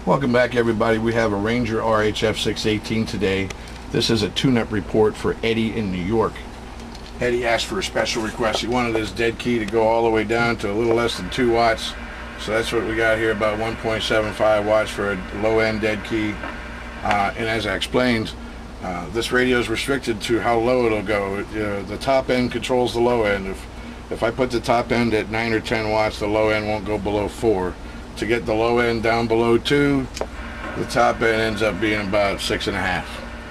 Welcome back, everybody. We have a Ranger RHF-618 today. This is a tune-up report for Eddie in New York. Eddie asked for a special request. He wanted his dead key to go all the way down to a little less than 2 watts. So that's what we got here, about 1.75 watts for a low-end dead key. And as I explained, this radio is restricted to how low it'll go. The top end controls the low end. If I put the top end at 9 or 10 watts, the low end won't go below 4. To get the low end down below 2, the top end ends up being about 6.5.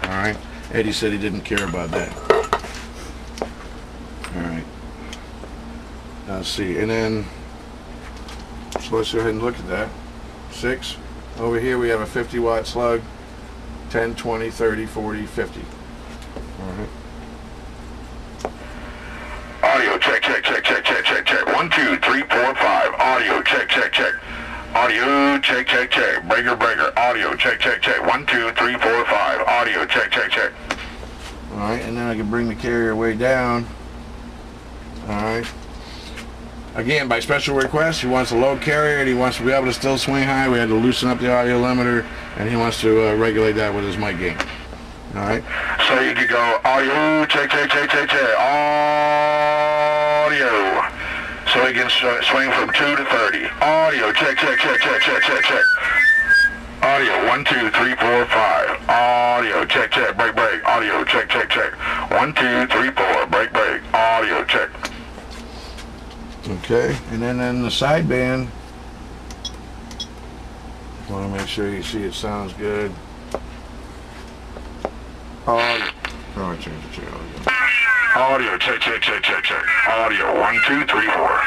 Alright? Eddie said he didn't care about that. Alright. Let's see. And then, so let's go ahead and look at that. 6. Over here we have a 50 watt slug. 10, 20, 30, 40, 50. Alright. Audio check, check, check, check, check, check, check. 1, 2, 3, 4, 5. Audio check, check, check. Audio check, check, check. Breaker, breaker. Audio check, check, check. 1, 2, 3, 4, 5. Audio check, check, check. Alright, and then I can bring the carrier way down. Alright. Again, by special request, he wants a low carrier and he wants to be able to still swing high. We had to loosen up the audio limiter, and he wants to regulate that with his mic gain. Alright. So you could go audio check, check, check, check, check. Audio. So he can swing from 2 to 30. Audio check, check, check, check, check, check, check. Audio 1, 2, 3, 4, 5. Audio check, check, break, break. Audio check, check, check. 1, 2, 3, 4. Break, break. Audio check. Okay, and then in the sideband, want to make sure you see it sounds good. Audio. Oh, I changed the channel again. Audio check, check, check, check, check. Audio 1, 2, 3, 4.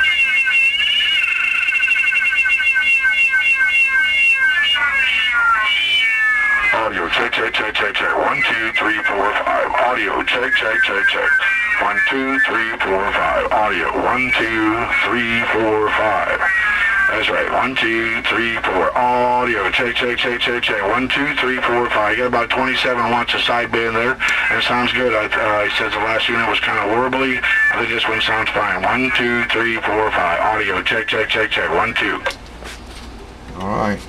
Audio check, check, check, check, check. 1, 2, 3, 4, 5. Audio check, check, check, check. 1, 2, 3, 4, 5. Audio 1, 2, 3, 4, 5. That's right. 1, 2, 3, 4. Audio check, check, check, check, check. 1, 2, 3, 4, 5. You got about 27 watts of sideband there, and it sounds good. He says the last unit was kind of warbly. I think this one sounds fine. 1, 2, 3, 4, 5. Audio check, check, check, check. 1, 2. All right.